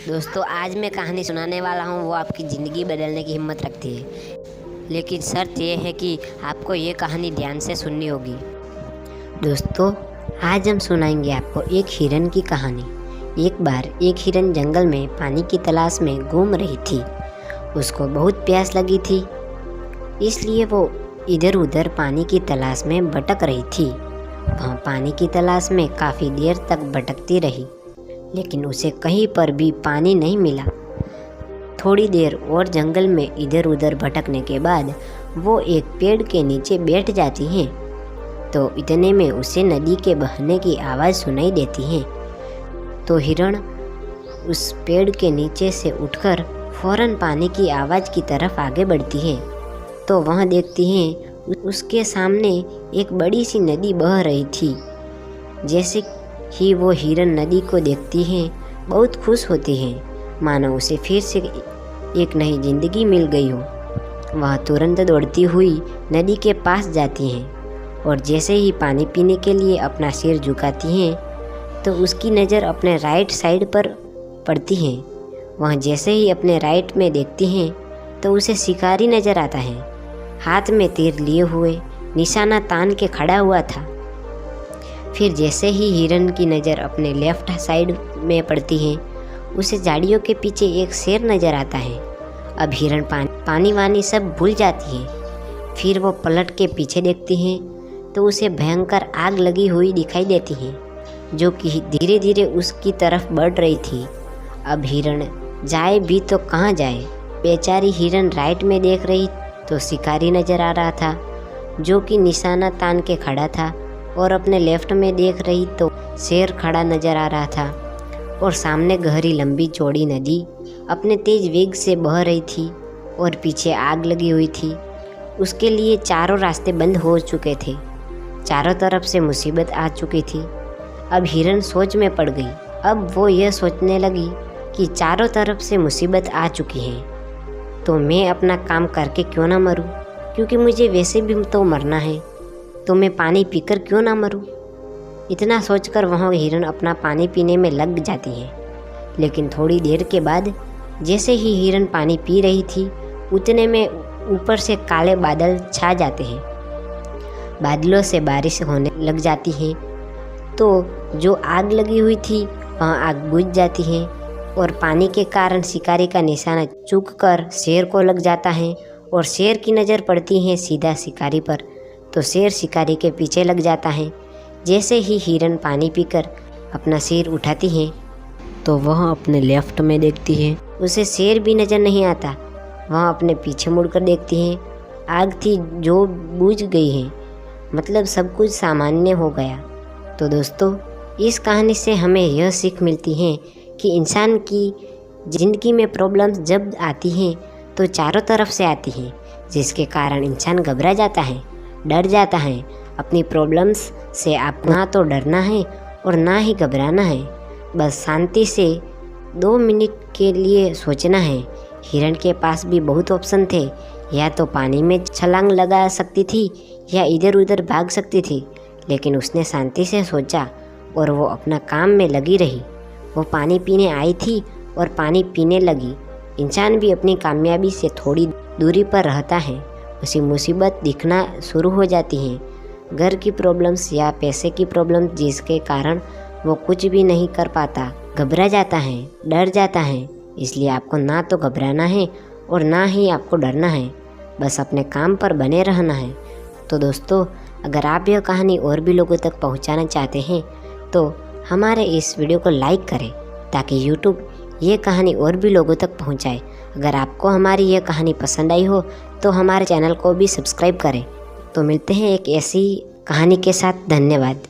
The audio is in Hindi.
दोस्तों आज मैं कहानी सुनाने वाला हूँ वो आपकी ज़िंदगी बदलने की हिम्मत रखती है, लेकिन शर्त यह है कि आपको ये कहानी ध्यान से सुननी होगी। दोस्तों आज हम सुनाएंगे आपको एक हिरन की कहानी। एक बार एक हिरन जंगल में पानी की तलाश में घूम रही थी। उसको बहुत प्यास लगी थी, इसलिए वो इधर उधर पानी की तलाश में भटक रही थी। वह पानी की तलाश में काफ़ी देर तक भटकती रही, लेकिन उसे कहीं पर भी पानी नहीं मिला। थोड़ी देर और जंगल में इधर उधर भटकने के बाद वो एक पेड़ के नीचे बैठ जाती है, तो इतने में उसे नदी के बहने की आवाज़ सुनाई देती है। तो हिरण उस पेड़ के नीचे से उठकर फौरन पानी की आवाज़ की तरफ आगे बढ़ती है। तो वह देखती है उसके सामने एक बड़ी सी नदी बह रही थी। जैसे ही वो हिरन नदी को देखती है बहुत खुश होती है, मानो उसे फिर से एक नई जिंदगी मिल गई हो। वह तुरंत दौड़ती हुई नदी के पास जाती है और जैसे ही पानी पीने के लिए अपना सिर झुकाती है तो उसकी नज़र अपने राइट साइड पर पड़ती है। वह जैसे ही अपने राइट में देखती है तो उसे शिकारी नज़र आता है, हाथ में तीर लिए हुए निशाना तान के खड़ा हुआ था। फिर जैसे ही हिरन की नज़र अपने लेफ्ट साइड में पड़ती है उसे झाड़ियों के पीछे एक शेर नज़र आता है। अब हिरन पानी वानी सब भूल जाती है। फिर वो पलट के पीछे देखती है तो उसे भयंकर आग लगी हुई दिखाई देती है, जो कि धीरे धीरे उसकी तरफ बढ़ रही थी। अब हिरन जाए भी तो कहाँ जाए। बेचारी हिरन राइट में देख रही तो शिकारी नज़र आ रहा था, जो कि निशाना तान के खड़ा था, और अपने लेफ्ट में देख रही तो शेर खड़ा नज़र आ रहा था। और सामने गहरी लंबी चौड़ी नदी अपने तेज वेग से बह रही थी और पीछे आग लगी हुई थी। उसके लिए चारों रास्ते बंद हो चुके थे, चारों तरफ से मुसीबत आ चुकी थी। अब हिरन सोच में पड़ गई। अब वो यह सोचने लगी कि चारों तरफ से मुसीबत आ चुकी है तो मैं अपना काम करके क्यों ना मरूं, क्योंकि मुझे वैसे भी तो मरना है, तो मैं पानी पीकर क्यों ना मरूं। इतना सोचकर वह हिरन अपना पानी पीने में लग जाती है। लेकिन थोड़ी देर के बाद जैसे ही हिरन पानी पी रही थी उतने में ऊपर से काले बादल छा जाते हैं। बादलों से बारिश होने लग जाती है, तो जो आग लगी हुई थी वह आग बुझ जाती है और पानी के कारण शिकारी का निशाना चूक कर शेर को लग जाता है। और शेर की नज़र पड़ती है सीधा शिकारी पर, तो शेर शिकारी के पीछे लग जाता है। जैसे ही हिरन पानी पीकर अपना सिर उठाती है तो वह अपने लेफ्ट में देखती है, उसे शेर भी नज़र नहीं आता। वह अपने पीछे मुड़कर देखती है, आग थी जो बुझ गई है, मतलब सब कुछ सामान्य हो गया। तो दोस्तों इस कहानी से हमें यह सीख मिलती है कि इंसान की ज़िंदगी में प्रॉब्लम्स जब आती हैं तो चारों तरफ से आती हैं, जिसके कारण इंसान घबरा जाता है, डर जाता है। अपनी प्रॉब्लम्स से आप ना तो डरना है और ना ही घबराना है, बस शांति से 2 मिनट के लिए सोचना है। हिरन के पास भी बहुत ऑप्शन थे, या तो पानी में छलांग लगा सकती थी या इधर उधर भाग सकती थी, लेकिन उसने शांति से सोचा और वो अपना काम में लगी रही। वो पानी पीने आई थी और पानी पीने लगी। इंसान भी अपनी कामयाबी से थोड़ी दूरी पर रहता है, उसी मुसीबत दिखना शुरू हो जाती हैं, घर की प्रॉब्लम्स या पैसे की प्रॉब्लम्स, जिसके कारण वो कुछ भी नहीं कर पाता, घबरा जाता है, डर जाता है। इसलिए आपको ना तो घबराना है और ना ही आपको डरना है, बस अपने काम पर बने रहना है। तो दोस्तों अगर आप यह कहानी और भी लोगों तक पहुंचाना चाहते हैं तो हमारे इस वीडियो को लाइक करें, ताकि यूट्यूब ये कहानी और भी लोगों तक पहुंचाए। अगर आपको हमारी यह कहानी पसंद आई हो तो हमारे चैनल को भी सब्सक्राइब करें। तो मिलते हैं एक ऐसी कहानी के साथ। धन्यवाद।